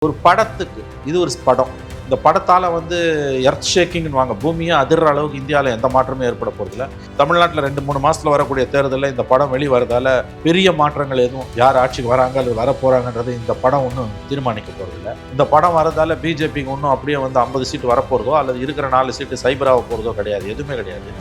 ஒரு படத்துக்கு இது ஒரு படம். இந்த படத்தால் எர்த் ஷேக்கிங்னு வாங்க, பூமியை அதிர்ற அளவுக்கு இந்தியாவில் எந்த மாற்றமும் ஏற்பட போகிறதில்ல. தமிழ்நாட்டில் 2-3 மாதத்தில் வரக்கூடிய தேர்தலில் இந்த படம் வெளிவரதால பெரிய மாற்றங்கள் எதுவும் யார் ஆட்சிக்கு வராங்க அல்லது வரப்போகிறாங்கன்றது இந்த படம் ஒன்றும் தீர்மானிக்க போகிறதில்ல. இந்த படம் வரதால பிஜேபிக்கு ஒன்றும் அப்படியே 50 சீட்டு வரப்போகிறதோ அல்லது இருக்கிற 4 சீட்டு சைபராக போகிறதோ கிடையாது, எதுவுமே கிடையாது.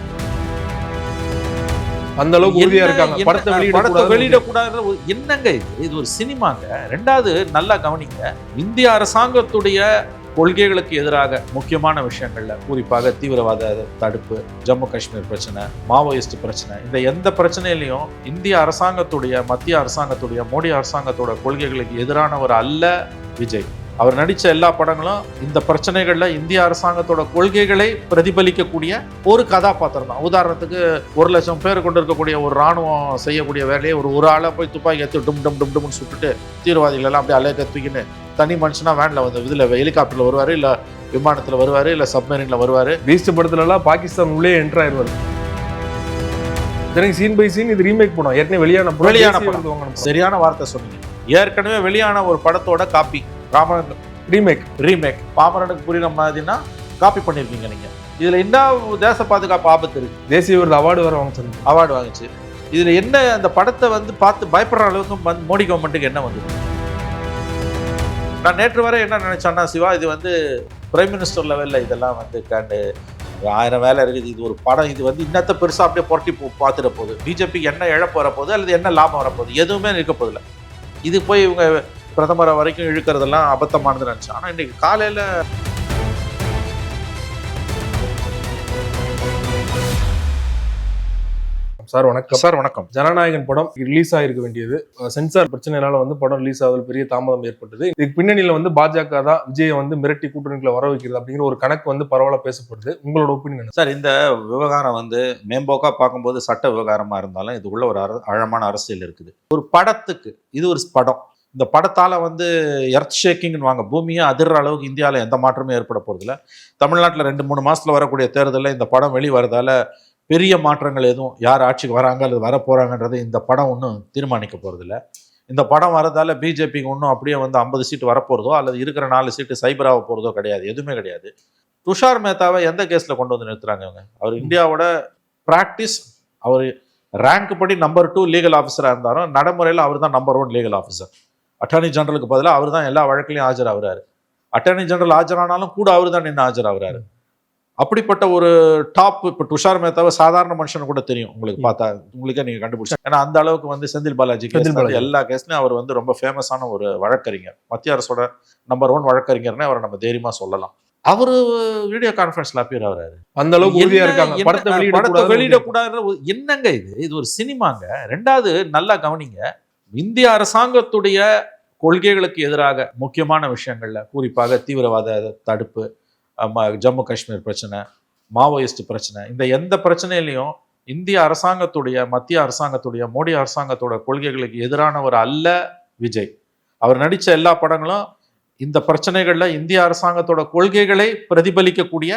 அந்த அளவுக்கு உறுதியா இருக்காங்க. படத்தை வெளியிடக்கூடாது. என்னங்க இது ஒரு சினிமாங்க. ரெண்டாவது நல்லா கவனிங்க, இந்திய அரசாங்கத்துடைய கொள்கைகளுக்கு எதிராக முக்கியமான விஷயங்கள்ல, குறிப்பாக தீவிரவாத தடுப்பு, ஜம்மு காஷ்மீர் பிரச்சனை, மாவோயிஸ்ட் பிரச்சனை, இந்த எந்த பிரச்சனையிலையும் இந்திய அரசாங்கத்துடைய, மத்திய அரசாங்கத்துடைய, மோடி அரசாங்கத்தோட கொள்கைகளுக்கு எதிரானவர் அல்ல விஜய். அவர் நடித்த எல்லா படங்களும் இந்த பிரச்சனைகள்ல இந்திய அரசாங்கத்தோட கொள்கைகளை பிரதிபலிக்கக்கூடிய ஒரு கதாபாத்திரம் தான். உதாரணத்துக்கு 1 லட்சம் பேர் கொண்டு இருக்கக்கூடிய ஒரு ராணுவம் செய்யக்கூடிய வேலையை ஒரு ஆளை போய் துப்பாக்கி எடுத்து டும் டும் டும் டும்னு சுட்டுட்டு தீவிரவாதிகள் எல்லாம் அப்படியே அலைய தூக்கின்னு தனி மனுஷனா வேன்ல இதில் ஹெலிகாப்டர்ல வருவாரு, இல்லை விமானத்தில் வருவாரு, இல்லை சப்மரீன்ல வருவாரு. பீஸ்ட் படத்துலலாம் பாகிஸ்தான் உள்ளே என்டர் ஆயிடுவாரு. சீன் பை சீன் இது ரீமேக் படம், ஏற்கனவே வெளியான படம். சரியான வார்த்தை சொன்னீங்க. ஏற்கனவே வெளியான ஒரு படத்தோட காப்பி, ரீமேக். பாமரனுக்கு புரியுற மாதிரினா காப்பி பண்ணிருக்கீங்க நீங்க. இதுல என்ன தேச பாதுகாப்பு ஆபத்து இருக்கு? தேசிய விருது அவார்டு வாங்குச்சு. இதுல என்ன அந்த படத்தை பார்த்து பயப்படுற அளவுக்கு மோடி கவர்மெண்ட்டுக்கு என்ன வந்தது? நான் நேற்று வரை என்ன நினைச்சேன்னா, சிவா இது பிரைம் மினிஸ்டர் லெவல்ல இதெல்லாம் கேண்டு 1000 வேலை இருக்குது, இது ஒரு படம், இது இன்னத்தை பெருசா அப்படியே புரட்டி பார்த்துட போகுது, பிஜேபிக்கு என்ன இழப்பு வரப்போகுது அல்லது என்ன லாபம் வரப்போகுது, எதுவுமே இருக்க போதில்லை. இது போய் இவங்க பிரதமரை வரைக்கும் இழுக்கிறதெல்லாம் அபத்தமானது நினைச்சேன். ஆனா இன்னைக்கு காலையில சார் வணக்கம். ஜனநாயகன் படம் ரிலீஸ் ஆகிருக்க வேண்டியது, சென்சார் பிரச்சனைனால படம் ரிலீஸ் ஆகுது, பெரிய தாமதம் ஏற்பட்டது. இதுக்கு பின்னணியில பாஜக தான் விஜயை மிரட்டி கூட்டணிகளை வர வைக்கிறது அப்படிங்கிற ஒரு கணக்கு பரவலா பேசப்படுது. உங்களோட ஒப்பீனியன் சார்? இந்த விவகாரம் மேம்போக்கா பார்க்கும்போது சட்ட விவகாரமா இருந்தாலும் இதுக்குள்ள ஒரு ஆழமான அரசியல் இருக்குது. ஒரு படத்துக்கு இது ஒரு படம். இந்த படத்தால் எர்த் ஷேக்கிங்னு வாங்க, பூமியை அதிர்ற அளவுக்கு இந்தியாவில் எந்த மாற்றமும் ஏற்பட போகிறதில்ல. தமிழ்நாட்டில் 2-3 மாதத்தில் வரக்கூடிய தேர்தலில் இந்த படம் வெளிவரதால பெரிய மாற்றங்கள் எதுவும் யார் ஆட்சிக்கு வராங்க அல்லது வரப்போகிறாங்கன்றது இந்த படம் ஒன்றும் தீர்மானிக்க போகிறதில்ல. இந்த படம் வரதால பிஜேபிக்கு ஒன்றும் அப்படியே 50 சீட்டு வரப்போகிறதோ அல்லது இருக்கிற 4 சீட்டு சைபராக போகிறதோ கிடையாது, எதுவுமே கிடையாது. துஷார் மேத்தாவை எந்த கேஸில் கொண்டு நிறுத்துறாங்க அவங்க? அவர் இந்தியாவோட ப்ராக்டிஸ், அவர் ரேங்க் படி நம்பர் 2 லீகல் ஆஃபீஸராக இருந்தாலும் நடைமுறையில் அவர் தான் நம்பர் 1 லீகல் ஆஃபீஸர். அட்டார்னி ஜெனரலுக்கு பதிலாக அவர் தான் எல்லா வழக்கிலையும் ஆஜராகிறாரு. அட்டார்னி ஜெனரல் ஆஜரானாலும் கூட அவர் தான் நின்று ஆஜராகிறாரு. அப்படிப்பட்ட ஒரு டாப். இப்போ துஷார் மேத்தாவை சாதாரண மனுஷன் கூட தெரியும் உங்களுக்கு, பார்த்தா உங்களுக்கே நீங்க கண்டுபிடிச்சா. ஏன்னா அந்த அளவுக்கு செந்தில் பாலாஜி எல்லா கேஸ்லையும் அவர் ரொம்ப ஃபேமஸான ஒரு வழக்கறிஞர், மத்திய அரசோட நம்பர் 1 வழக்கறிஞர்னே அவரை நம்ம தைரியமா சொல்லலாம். அவரு வீடியோ கான்ஃபரன்ஸ்ல அப்பியர் ஆகிறாரு. அந்த அளவுக்கு உறுதியா இருக்காங்க. படத்தை வெளியிடக்கூடாது. என்னங்க இது ஒரு சினிமாங்க. ரெண்டாவது நல்லா கவனிங்க, இந்திய அரசாங்கத்துடைய கொள்கைகளுக்கு எதிராக முக்கியமான விஷயங்கள்ல, குறிப்பாக தீவிரவாத தடுப்பு, ஜம்மு காஷ்மீர் பிரச்சனை, மாவோயிஸ்ட் பிரச்சனை, இந்த எந்த பிரச்சனையிலையும் இந்திய அரசாங்கத்துடைய, மத்திய அரசாங்கத்துடைய, மோடி அரசாங்கத்தோட கொள்கைகளுக்கு எதிரானவர் அல்ல விஜய். அவர் நடித்த எல்லா படங்களும் இந்த பிரச்சனைகள்ல இந்திய அரசாங்கத்தோட கொள்கைகளை பிரதிபலிக்கக்கூடிய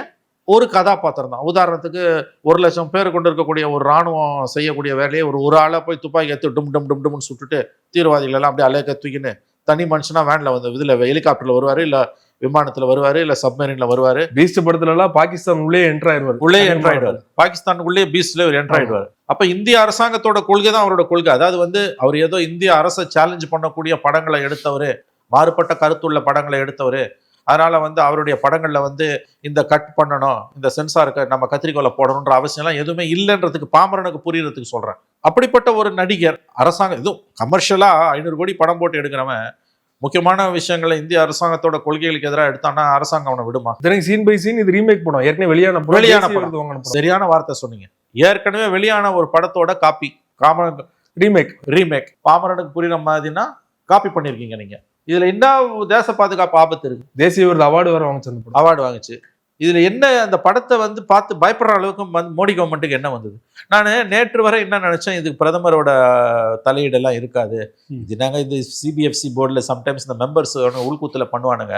ஒரு கதாபாத்திரம் தான். உதாரணத்துக்கு 1 லட்சம் பேர் கொண்டு இருக்கக்கூடிய ஒரு ராணுவம் செய்யக்கூடிய வேலையை ஒரு ஆளை போய் துப்பாக்கி எடுத்து டும் டும் டும் டும்னு சுட்டுட்டு தீவிரவாதிகள் எல்லாம் அப்படியே அலைய தூக்கின்னு தனி மனுஷனா வேன்ல இதில் ஹெலிகாப்டர்ல வருவாரு, இல்லை விமானத்தில் வருவாரு, இல்லை சப்மரீன்ல வருவாரு. பீஸ்ட் படத்துலலாம் பாகிஸ்தான் உள்ளே என்டர் ஆயிடுவார். பாகிஸ்தானுக்குள்ளே பீஸ்ட்ல என்டர் ஆயிடுவார். அப்ப இந்திய அரசாங்கத்தோட கொள்கை தான் அவரோட கொள்கை. அதாவது அவர் ஏதோ இந்திய அரசை சேலஞ்ச் பண்ணக்கூடிய படங்களை எடுத்தவரு, மாறுபட்ட கருத்துள்ள படங்களை எடுத்தவரு. அதனால அவருடைய படங்கள்ல இந்த கட் பண்ணணும், இந்த சென்சாருக்கு நம்ம கத்திரிக்கோலை போடணுன்ற அவசியம்லாம் எதுவுமே இல்லைன்றதுக்கு பாமரனுக்கு புரியறதுக்கு சொல்றேன். அப்படிப்பட்ட ஒரு நடிகர், அரசாங்கம் எதுவும் கமர்ஷியலா 500 கோடி படம் போட்டு எடுக்கிறவன் முக்கியமான விஷயங்களை இந்திய அரசாங்கத்தோட கொள்கைகளுக்கு எதிராக எடுத்தானா அரசாங்கம் அவனை விடுமா? சீன் பை சீன் இது ரீமேக் படம், ஏற்கனவே வெளியான படம். சரியான வார்த்தை சொன்னீங்க. ஏற்கனவே வெளியான ஒரு படத்தோட காப்பி, ரீமேக். பாமரனுக்கு புரியுற மாதிரினா காப்பி பண்ணிருக்கீங்க நீங்க. இதுல என்ன தேச பாதுகாப்பு ஆபத்து இருக்கு? தேசிய விருது அவார்டு வாங்குச்சு. இதுல என்ன அந்த படத்தை பார்த்து பயப்படுற அளவுக்கு மோடி கவர்மெண்ட்டுக்கு என்ன வந்தது? நான் நேற்று வரை என்ன நினைச்சேன், இதுக்கு பிரதமரோட தலையீடெல்லாம் இருக்காது, இது நாங்கள் இது சிபிஎஃப்சி போர்டில் சம்டைம்ஸ் இந்த மெம்பர்ஸ் உள்கூத்துல பண்ணுவானுங்க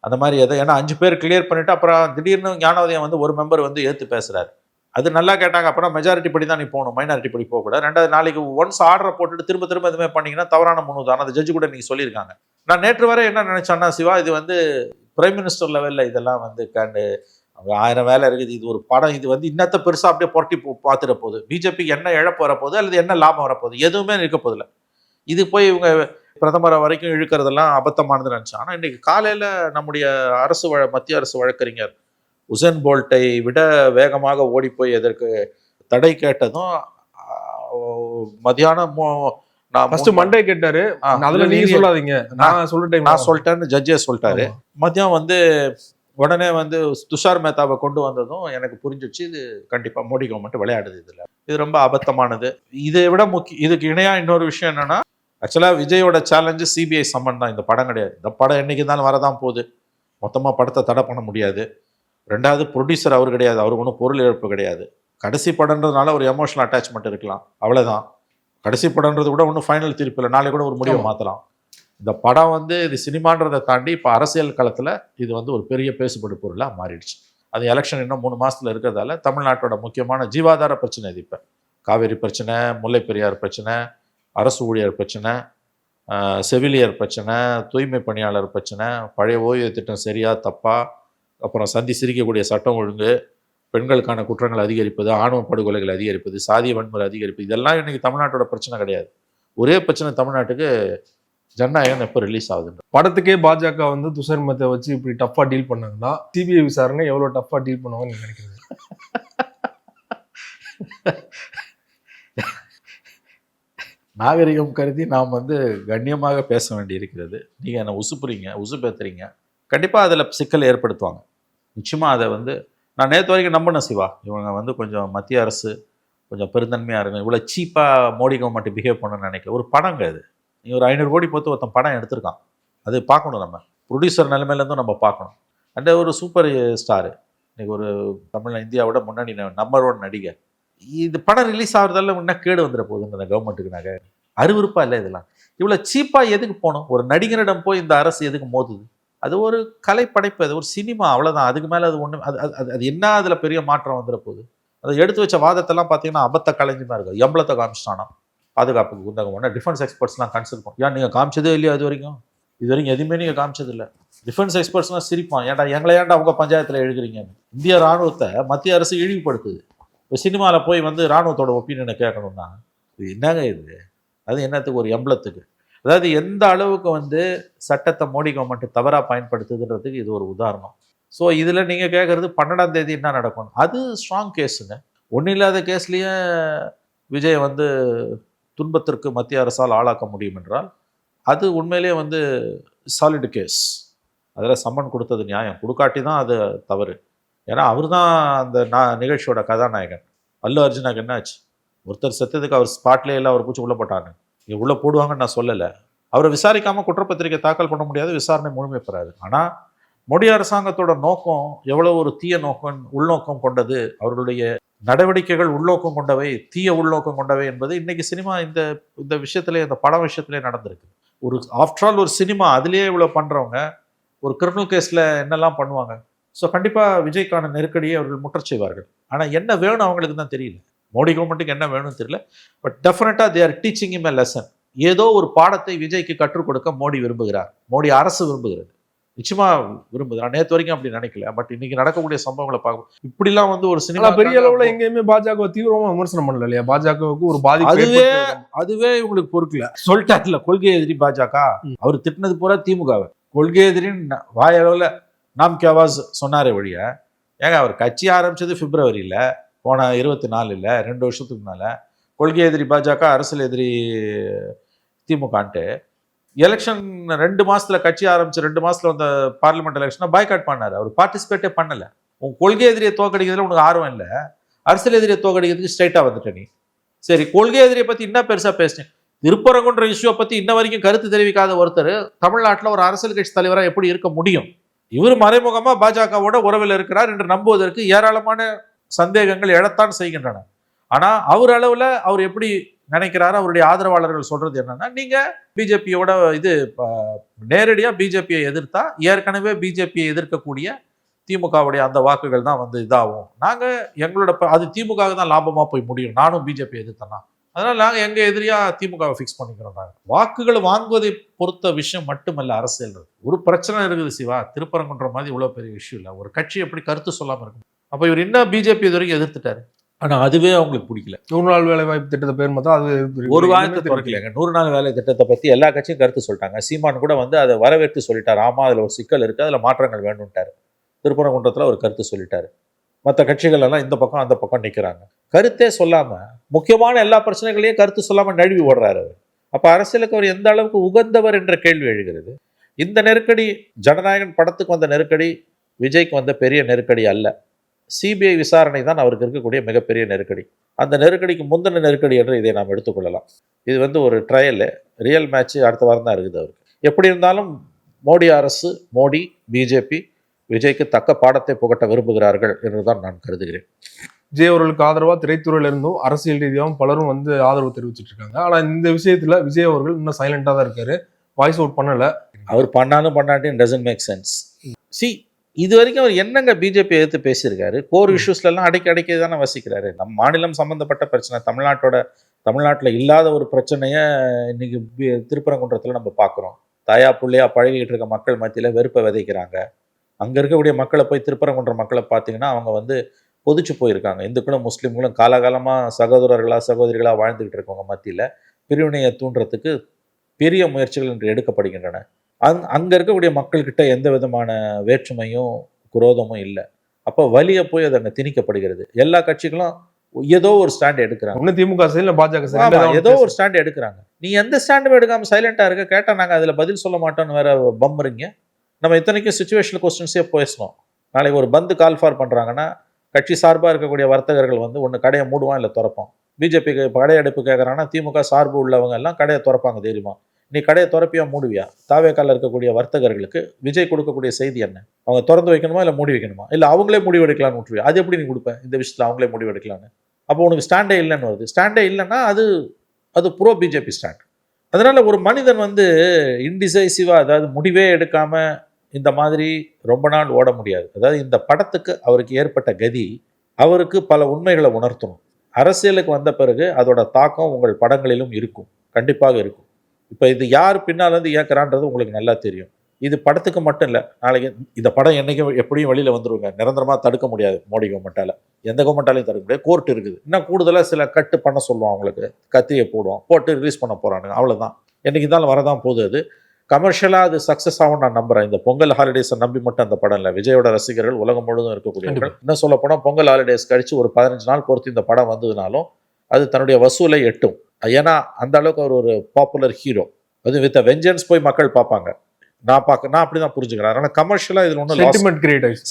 அந்த மாதிரி எதை. ஏன்னா 5 பேர் கிளியர் பண்ணிட்டு அப்புறம் திடீர்னு ஞானோதயம் ஒரு மெம்பர் ஏற்று பேசுறாரு. அது நல்லா கேட்டாங்க. அப்புறம் மெஜாரிட்டி படி தான் நீ போகணும், மைனாரிட்டி படி போகக்கூடாது. ரெண்டாவது, நாளைக்கு ஒன்ஸ் ஆர்டரை போட்டுட்டு திரும்ப திரும்ப எதுவுமே பண்ணீங்கன்னா தவறான முன்னுதாரணம். அந்த ஜட்ஜு கூட நீங்கள் சொல்லியிருக்காங்க. நான் நேற்று வரை என்ன நினைச்சேன்னா சிவா, இது வந்து பிரைம் மினிஸ்டர் லெவலில் இதெல்லாம் வந்து கண்டு 1000 வேலை இருக்குது, இது ஒரு படம், இது வந்து இன்னத்த பெருசாக அப்படியே புரட்டி பார்த்துட போகுது, பிஜேபிக்கு என்ன இழப்பு வரப்போகுது அல்லது என்ன லாபம் வரப்போகுது, எதுவுமே இருக்க போதில்ல. இது போய் இவங்க பிரதமரை வரைக்கும் இழுக்கிறதெல்லாம் அபத்தமானதுன்னு நினச்சேன். ஆனால் இன்றைக்கி காலையில் நம்முடைய மத்திய அரசு வழக்கறிஞர் உசேன் போல்ட்டை விட வேகமாக ஓடி போய் எதற்கு தடை கேட்டதும் மத்தியானம் நான் ஃபர்ஸ்ட் மண்டே கேட்டாரு, அதுல நீங்க சொல்லாதீங்க, நான் சொல்லிட்டேன்னு ஜட்ஜே சொல்லிட்டாரு. மதியம் வந்து உடனே வந்து துஷார் மேத்தாவை கொண்டு வந்ததும் எனக்கு புரிஞ்சிச்சு, இது கண்டிப்பா மோடி கவர்மெண்ட் விளையாடுது, இது ரொம்ப அபத்தமானது. இதை விட இதுக்கு இணையா இன்னொரு விஷயம் என்னன்னா, ஆக்சுவலா விஜயோட சேலஞ்சு சிபிஐ சம்மன் தான், இந்த படம் கிடையாது. இந்த படம் என்னைக்கு இருந்தாலும் வரதான் போகுது, மொத்தமா படத்தை தடை பண்ண முடியாது. ரெண்டாவது ப்ரொடியூசர் அவர் கிடையாது, அவருக்கு ஒன்றும் பொருள் இழப்பு கிடையாது. கடைசி படம்ன்றதுனால ஒரு எமோஷனல் அட்டாச்மெண்ட் இருக்கலாம், அவ்வளவுதான். கடைசி படம்ன்றது கூட ஒன்றும் ஃபைனல் தீர்ப்பு இல்லை, நாளை கூட ஒரு முடிவை மாற்றலாம். இந்த படம் வந்து இது சினிமான்றதை தாண்டி இப்போ அரசியல் களத்தில் இது வந்து ஒரு பெரிய பேசுபடு பொருளாக மாறிடுச்சு. அது எலெக்ஷன் இன்னும் 3 மாதத்தில் இருக்கிறதால தமிழ்நாட்டோட முக்கியமான ஜீவாதார பிரச்சனை இது. இப்போ காவேரி பிரச்சனை, முல்லை பெரியார் பிரச்சனை, அரசு ஊழியர் பிரச்சனை, செவிலியர் பிரச்சனை, தூய்மை பணியாளர் பிரச்சனை, பழைய ஓய்வு திட்டம் சரியா தப்பா, அப்புறம் சந்தி சிரிக்கக்கூடிய சட்டம் ஒழுங்கு, பெண்களுக்கான குற்றங்கள் அதிகரிப்பது, ஆணவ படுகொலைகள் அதிகரிப்பது, சாதிய வன்முறை அதிகரிப்பது, இதெல்லாம் இன்னைக்கு தமிழ்நாட்டோட பிரச்சனை கிடையாது. ஒரே பிரச்சனை தமிழ்நாட்டுக்கு, ஜனநாயகம் எப்போ ரிலீஸ் ஆகுது. படத்துக்கே பாஜக வந்து துஷார் மேத்தை வச்சு இப்படி டஃபா டீல் பண்ணாங்கன்னா சிபிஐ விசாரணை எவ்வளவு டஃபா டீல் பண்ணுவாங்கன்னு நீங்க நினைக்கிறீங்க? நாகரிகம் கருதி நாம் வந்து கண்ணியமாக பேச வேண்டி இருக்கிறது. நீங்கள் என்ன உசுப்பேத்துறீங்க, கண்டிப்பாக அதில் சிக்கல் ஏற்படுத்துவாங்க. நிச்சயமாக அதை வந்து நான் நேற்று வரைக்கும் நம்பினேன் சிவா, இவங்க வந்து கொஞ்சம் மத்திய அரசு கொஞ்சம் பெருந்தன்மையாக இருக்கும், இவ்வளோ சீப்பாக மோடி கவர்மெண்ட் பிஹேவ் பண்ணணும்னு நினைக்கிறேன். ஒரு படங்க இது, நீ ஒரு 500 கோடி போட்டு ஒருத்தன் படம் எடுத்திருக்கான், அது பார்க்கணும். நம்ம ப்ரொடியூசர் நிலைமையிலேருந்தும் நம்ம பார்க்கணும். அண்ட் ஒரு சூப்பர் ஸ்டாரு, இன்னைக்கு ஒரு இந்தியாவோட முன்னணி நம்பர் 1 நடிகர். இது படம் ரிலீஸ் ஆகிறதால இன்னும் கேடு வந்துட போகுதுங்க இந்த கவர்மெண்ட்டுக்கு. நாங்கள் அருவிருப்பா இல்லை இதெல்லாம். இவ்வளோ சீப்பாக எதுக்கு போகணும்? ஒரு நடிகரிடம் போய் இந்த அரசு எதுக்கு மோதுது? அது ஒரு கலை படைப்பு, அது ஒரு சினிமா, அவ்வளோதான். அதுக்கு மேலே அது ஒன்று அது என்ன அதில் பெரிய மாற்றம் வந்துட போகுது? அதை எடுத்து வச்ச வாதத்தெல்லாம் பார்த்தீங்கன்னா அபத்த கலைஞ்சுமா இருக்கும். எம்பளத்தை காமிச்சிட்டானா பாதுகாப்புக்கு குந்தகம், டிஃபென்ஸ் எக்ஸ்பர்ட்ஸ்லாம் கன்சல்ட் பண்ணும். ஏன் நீங்கள் காமிச்சதே இல்லையா இது வரைக்கும் எதுவுமே நீங்கள் காமிச்சது இல்லை. டிஃபென்ஸ் எக்ஸ்பர்ட்ஸ்லாம் சிரிப்பான், ஏன்டா எங்களை ஏன்டா அவங்க பஞ்சாயத்தில் எழுதுறீங்கன்னு. இந்திய ராணுவத்தை மத்திய அரசு இழிவுபடுத்துது. இப்போ சினிமாவில் போய் வந்து ராணுவத்தோட ஒப்பீனியனை கேட்கணும்னா இது என்னங்க இது? அது என்னத்துக்கு? ஒரு எம்பளத்துக்கு. அதாவது எந்த அளவுக்கு வந்து சட்டத்தை மோடி கவர்மெண்ட் தவறாக பயன்படுத்துதுன்றதுக்கு இது ஒரு உதாரணம். ஸோ இதில் நீங்கள் கேட்குறது 12ஆம் தேதி என்ன நடக்கும், அது ஸ்ட்ராங் கேஸுங்க. ஒன்றும் இல்லாத கேஸ்லேயே விஜய் வந்து துன்பத்திற்கு மத்திய அரசால் ஆளாக்க முடியும் என்றால் அது உண்மையிலேயே வந்து சாலிடு கேஸ். அதில் சம்மன் கொடுத்தது நியாயம், கொடுக்காட்டி தான் அது தவறு. ஏன்னா அவர் தான் அந்த நிகழ்ச்சியோட கதாநாயகன். அல்லு அர்ஜுனாக்கு என்னாச்சு? ஒருத்தர் செத்ததுக்கு அவர் ஸ்பாட்லேயே எல்லாம் அவர் பூச்சி உள்ளே போட்டாங்க. இங்கே உள்ளே போடுவாங்கன்னு நான் சொல்லலை. அவரை விசாரிக்காமல் குற்றப்பத்திரிக்கை தாக்கல் பண்ண முடியாது, விசாரணை முழுமை பெறாது. ஆனால் மோடி அரசாங்கத்தோட நோக்கம் எவ்வளோ ஒரு தீய நோக்கம், உள்நோக்கம் கொண்டது, அவர்களுடைய நடவடிக்கைகள் உள்நோக்கம் கொண்டவை, தீய உள்நோக்கம் கொண்டவை என்பது இன்னைக்கு சினிமா இந்த விஷயத்திலே, இந்த படம் விஷயத்திலே நடந்திருக்கு. ஒரு ஆஃப்டர் ஆல் ஒரு சினிமா, அதுலேயே இவ்வளோ பண்ணுறவங்க ஒரு கிரிமினல் கேஸில் என்னெல்லாம் பண்ணுவாங்க. ஸோ கண்டிப்பாக விஜய்க்கான நெருக்கடியை அவர்கள் முற்றச் செய்வார்கள். ஆனால் என்ன வேணும் அவங்களுக்கு தான் தெரியல, மோடி கவர்மெண்ட்டுக்கு என்ன வேணும்னு தெரியல. பட் டெஃபினட்டாக they are teaching him a lesson. ஏதோ ஒரு பாடத்தை விஜய்க்கு கற்றுக் கொடுக்க மோடி விரும்புகிறார், மோடி அரசு விரும்புகிறது, நிச்சயமா விரும்புது. நான் நேற்று வரைக்கும் அப்படி நினைக்கல. பட் இன்னைக்கு நடக்கக்கூடிய சம்பவங்களை பார்க்கும், இப்படிலாம் வந்து ஒரு சினிமா பெரிய அளவுல எங்கேயுமே பாஜக தீவிரமா விமர்சனம் பண்ணல இல்லையா? பாஜகவுக்கு ஒரு பாதிப்பு அதுவே இவங்களுக்கு பொறுக்கல. சொல்லிட்டாருல, கொள்கை எதிரி பாஜக. அவர் திட்டினது பூரா திமுகவை கொள்கை எதிரின்னு வாயளவுல நாம் கேவாஸ் சொன்னாரே வழிய, ஏங்க அவர் கட்சி ஆரம்பிச்சது பிப்ரவரியில, போன 24 இல்லை 2 வருஷத்துக்கு முன்னால. கொள்கை எதிரி பாஜக, அரசியல் எதிரி திமுகன்ட்டு எலெக்ஷன் 2 மாசத்துல கட்சி ஆரம்பிச்சு 2 மாசத்துல வந்த பார்லிமெண்ட் எலெக்ஷனை பாய்காட் பண்ணாரு. அவர் பார்ட்டிசிபேட்டே பண்ணல. உன் கொள்கை எதிரியை தோக்கடிக்கிறதுல உனக்கு ஆர்வம் இல்லை, அரசியல் எதிரியை தோக்கடிக்கிறதுக்கு ஸ்ட்ரைட்டா வந்துட்ட நீ. சரி, கொள்கை எதிரியை பத்தி இன்னும் பெருசா பேசினேன். திருப்பரங்குன்ற இஷ்யூவை பத்தி இன்ன வரைக்கும் கருத்து தெரிவிக்காத ஒருத்தர் தமிழ்நாட்டில் ஒரு அரசியல் கட்சி தலைவராக எப்படி இருக்க முடியும்? இவர் மறைமுகமா பாஜகவோட உறவில் இருக்கிறார் என்று நம்புவதற்கு ஏராளமான சந்தேகங்கள் எழத்தான் செய்கின்றன. ஆனா அவர் அளவுல அவர் எப்படி நினைக்கிறாரு, அவருடைய ஆதரவாளர்கள் சொல்றது என்னன்னா, நீங்க பிஜேபியோட நேரடியா பிஜேபியை எதிர்த்தா ஏற்கனவே பிஜேபியை எதிர்க்கக்கூடிய திமுகவுடைய அந்த வாக்குகள் தான் வந்து இதாகும். நாங்க எங்களோட அது திமுக தான் லாபமா போய் முடியும். நானும் பிஜேபி எதிர்த்தேன்னா அதனால நாங்க எங்க எதிரியா திமுகவை ஃபிக்ஸ் பண்ணிக்கிறோம். நாங்க வாக்குகள் வாங்குவதை பொறுத்த விஷயம் மட்டுமல்ல அரசியல். ஒரு பிரச்சனை இருக்குது சிவா, திருப்பரங்குன்ற மாதிரி இவ்வளவு பெரிய விஷயம் இல்லை. ஒரு கட்சி எப்படி கருத்து சொல்லாம இருக்கும்? அப்ப இவர் என்ன பிஜேபி இது வரைக்கும் எதிர்த்துட்டாரு, ஆனா அதுவே அவங்களுக்கு பிடிக்கல. 100 நாள் வேலை வாய்ப்பு திட்டத்தை பேர் பார்த்தா அது ஒரு வாய்ப்பு திறக்கலைங்க. 100 நாள் வேலை திட்டத்தை பத்தி எல்லா கட்சியும் கருத்து சொல்லிட்டாங்க. சீமான் கூட வந்து அதை வரவேற்று சொல்லிட்டாரு. ஆமா, அதுல ஒரு சிக்கல் இருக்கு, அதுல மாற்றங்கள் வேணும்ட்டாரு. திருப்பரங்குன்றத்துல ஒரு கருத்து சொல்லிட்டாரு. மற்ற கட்சிகள் எல்லாம் இந்த பக்கம் அந்த பக்கம் நிற்கிறாங்க. கருத்தே சொல்லாம முக்கியமான எல்லா பிரச்சனைகளையும் கருத்து சொல்லாம நழுவி ஓடுறாரு அவர். அப்ப அரசியலுக்கு அவர் எந்த அளவுக்கு உகந்தவர் என்ற கேள்வி எழுகிறது. இந்த நெருக்கடி ஜனநாயகன் படத்துக்கு வந்த நெருக்கடி விஜய்க்கு வந்த பெரிய நெருக்கடி அல்ல. சிபிஐ விசாரணை தான் அவருக்கு இருக்கக்கூடிய மிகப்பெரிய நெருக்கடி. அந்த நெருக்கடிக்கு முந்தின நெருக்கடி என்று இதை நாம் எடுத்துக்கொள்ளலாம். இது வந்து ஒரு ட்ரையல், ரியல் மேட்ச் அடுத்த வாரம் தான் இருக்குது அவருக்கு. எப்படி இருந்தாலும் மோடி அரசு, மோடி, பிஜேபி விஜய்க்கு தக்க பாடத்தை புகட்ட விரும்புகிறார்கள் என்றுதான் நான் கருதுகிறேன். விஜய் அவர்களுக்கு ஆதரவா திரைத்துறையில இருந்தும் அரசியல் ரீதியாகவும் பலரும் வந்து ஆதரவு தெரிவிச்சிட்டு இருக்காங்க. ஆனா இந்த விஷயத்துல விஜய் அவர்கள் இன்னும் சைலண்டா தான் இருக்காரு, வாய்ஸ் அவுட் பண்ணல. அவர் பண்ணாலும் பண்ணாட்டியும் டசன்ட் மேக் சென்ஸ். சி, இது வரைக்கும் அவர் என்னங்க பிஜேபி எதிர்த்து பேசியிருக்காரு? கோர் இஷ்யூஸ்ல எல்லாம் அடைக்கி தானே வசிக்கிறாரு. நம் மாநிலம் சம்பந்தப்பட்ட பிரச்சனை, தமிழ்நாட்டில் இல்லாத ஒரு பிரச்சனையை இன்னைக்கு திருப்பரங்குன்றத்தில் நம்ம பார்க்குறோம். தாயா புள்ளையா பழகிட்டு இருக்க மக்கள் மத்தியில் வெறுப்பை விதைக்கிறாங்க. அங்கே இருக்கக்கூடிய மக்களை போய் திருப்பரங்குன்ற மக்களை பார்த்தீங்கன்னா அவங்க வந்து கொதிச்சு போயிருக்காங்க. இந்துக்களும் முஸ்லீம்களும் காலகாலமாக சகோதரிகளாக வாழ்ந்துக்கிட்டு இருக்கவங்க மத்தியில் பிரிவினையை தூண்டுறதுக்கு பெரிய முயற்சிகள் இன்று எடுக்கப்படுகின்றன. அங்கே இருக்கக்கூடிய மக்கள்கிட்ட எந்த விதமான வேற்றுமையும் குரோதமும் இல்லை. அப்போ வலியை போய் அது அங்கே திணிக்கப்படுகிறது. எல்லா கட்சிகளும் ஏதோ ஒரு ஸ்டாண்ட் எடுக்கிறாங்க. திமுக பாஜக ஏதோ ஒரு ஸ்டாண்ட் எடுக்கிறாங்க. நீ எந்த ஸ்டாண்டும் எடுக்காமல் சைலண்டாக இருக்க, கேட்டால் நாங்கள் அதில் பதில் சொல்ல மாட்டோம்னு வேற பம்புறீங்க. நம்ம இத்தனைக்கும் சிச்சுவேஷனல் கொஸ்டின்ஸே பேசணும். நாளைக்கு ஒரு பந்து கால் ஃபார் பண்ணுறாங்கன்னா கட்சி சார்பாக இருக்கக்கூடிய வர்த்தகர்கள் வந்து ஒன்று கடையை மூடுவான் இல்லை திறப்போம். பிஜேபிக்கு கடையடைப்பு கேட்குறாங்கன்னா திமுக சார்பு உள்ளவங்க எல்லாம் கடையை திறப்பாங்க தெரியுமா? நீ கடையை திறப்பியா மூடுவியா? தாவேக்கால இருக்கக்கூடிய வர்த்தகர்களுக்கு விஜய் கொடுக்கக்கூடிய செய்தி என்ன? அவங்க திறந்து வைக்கணுமா இல்லை மூடி வைக்கணுமா? இல்லை அவங்களே முடிவெடுக்கலான்னு விட்டுருவியா? அது எப்படி நீ கொடுப்ப இந்த விஷயத்தில் அவங்களே முடிவெடுக்கலான்னு? அப்போ உனக்கு ஸ்டாண்டே இல்லைன்னு வருது. ஸ்டாண்டே இல்லைன்னா அது ப்ரோ பிஜேபி ஸ்டாண்ட். அதனால ஒரு மனிதன் வந்து இன்டிசைசிவாக, அதாவது முடிவே எடுக்காமல் இந்த மாதிரி ரொம்ப நாள் ஓட முடியாது. அதாவது இந்த படத்துக்கு அவருக்கு ஏற்பட்ட கதி அவருக்கு பல உண்மைகளை உணர்த்தணும். அரசியலுக்கு வந்த பிறகு அதோட தாக்கம் உங்கள் படங்களிலும் இருக்கும், கண்டிப்பாக இருக்கும். இப்போ இது யார் பின்னால் வந்து இயக்குறான்றது உங்களுக்கு நல்லா தெரியும். இது படத்துக்கு மட்டும் இல்லை, நாளைக்கு இந்த படம் என்றைக்கும் எப்படியும் வெளியில் வந்துருவாங்க. நிரந்தரமாக தடுக்க முடியாது மோடி கவர்மெண்ட்டால், எந்த கவர்மெண்ட்டாலையும் தடுக்க முடியாது. கோர்ட் இருக்குது. இன்னும் கூடுதலாக சில கட்டு பண்ண சொல்லுவோம், அவங்களுக்கு கத்தியை போடுவோம், போட்டு ரிலீஸ் பண்ண போகிறானுங்க, அவ்வளோதான். என்றைக்கு தான் வரதான் போகுது. அது கமர்ஷியலாக அது சக்ஸஸ் ஆகும் நான் நம்புகிறேன். இந்த பொங்கல் ஹாலிடேஸை நம்பி மட்டும் அந்த படம் இல்லை. விஜயோட ரசிகர்கள் உலகம் முழுவதும் இருக்கக்கூடியவர்கள். இன்னும் சொல்ல போனால் பொங்கல் ஹாலிடேஸ் கழிச்சு ஒரு 15 நாள் பொறுத்து இந்த படம் வந்ததுனாலும் அது தன்னுடைய வசூலை எட்டும். ஏன்னா அந்த அளவுக்கு அவர் ஒரு பாப்புலர் ஹீரோ. அது வித் வெஞ்சன்ஸ் போய் மக்கள் பார்ப்பாங்க. நான் அப்படி தான் புரிஞ்சுக்கிறேன். அதனால் கமர்ஷியலாக இதில் ஒன்றும்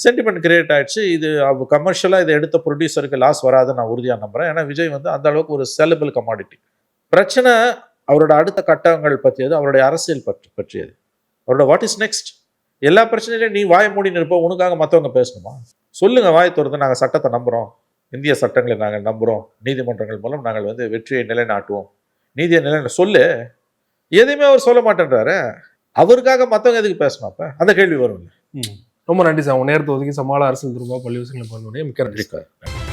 சென்டிமெண்ட் கிரியேட் ஆயிடுச்சு. இது கமர்ஷியலாக இதை எடுத்த ப்ரொடியூசருக்கு லாஸ் வராதுன்னு நான் உறுதியாக நம்புகிறேன். ஏன்னா விஜய் வந்து அந்த அளவுக்கு ஒரு செலபிள் கமாடிட்டி. பிரச்சனை அவரோட அடுத்த கட்டங்கள் பற்றியது, அவருடைய அரசியல் பற்றியது, அவரோட வாட் இஸ் நெக்ஸ்ட். எல்லா பிரச்சனையிலையும் நீ வாய் மூடி நிற்போம், உனக்காக மற்றவங்க பேசணுமா? சொல்லுங்கள், வாய் திறந்து நாங்கள் சட்டத்தை நம்புகிறோம், இந்திய சட்டங்களை நாங்கள் நம்புகிறோம், நீதிமன்றங்கள் மூலம் நாங்கள் வந்து வெற்றியை நிலைநாட்டுவோம், நீதியை சொல்லு. எதையுமே அவர் சொல்ல மாட்டேன்றாரு. அவருக்காக மற்றவங்க எதுக்கு பேசணும்? அப்போ அந்த கேள்வி வரும். ரொம்ப நன்றி சார், உங்க நேரத்தை ஒதுக்கி சமாள அரசியல் திரும்ப பள்ளி விஷயங்களை பண்ண முடியும். மிக்க நன்றி.